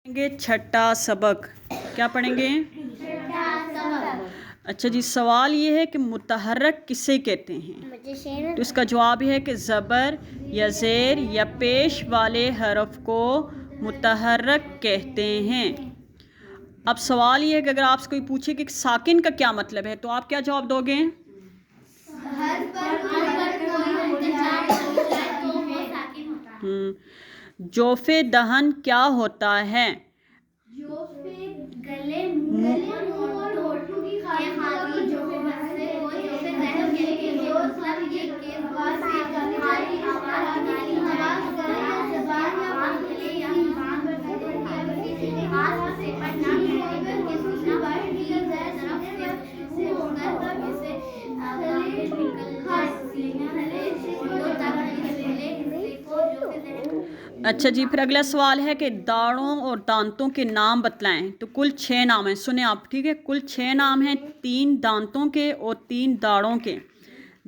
پڑھیں گے چھٹا سبق. کیا پڑھیں گے؟ اچھا جی، سوال یہ ہے کہ متحرک کسے کہتے ہیں؟ تو اس کا جواب یہ ہے کہ زبر یا زیر یا پیش والے حرف کو متحرک کہتے ہیں. اب سوال یہ ہے کہ اگر آپ سے کوئی پوچھے کہ ساکن کا کیا مطلب ہے تو آپ کیا جواب دو گے؟ جوف دہن کیا ہوتا ہے؟ اچھا جی، پھر اگلا سوال ہے کہ داڑھوں اور دانتوں کے نام بتلائیں. تو کل 6 نام ہیں، سنیں آپ، ٹھیک ہے؟ کل 6 نام ہیں، 3 دانتوں کے اور 3 داڑھوں کے.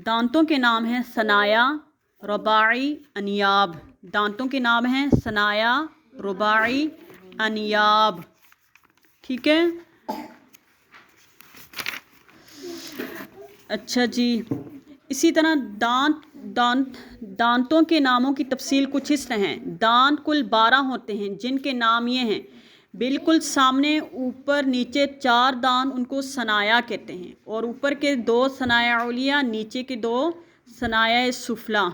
دانتوں کے نام ہیں ثنایا، رباعی، انیاب. دانتوں کے نام ہیں ثنایا، رباعی، انیاب. ٹھیک ہے؟ اچھا جی، اسی طرح دانتوں کے ناموں کی تفصیل کچھ اس طرح ہیں. دانت کل 12 ہوتے ہیں جن کے نام یہ ہیں: بالکل سامنے اوپر نیچے 4 دانت، ان کو ثنایا کہتے ہیں، اور اوپر کے 2 ثنایا علیہ، نیچے کے 2 ثنایا سفلی.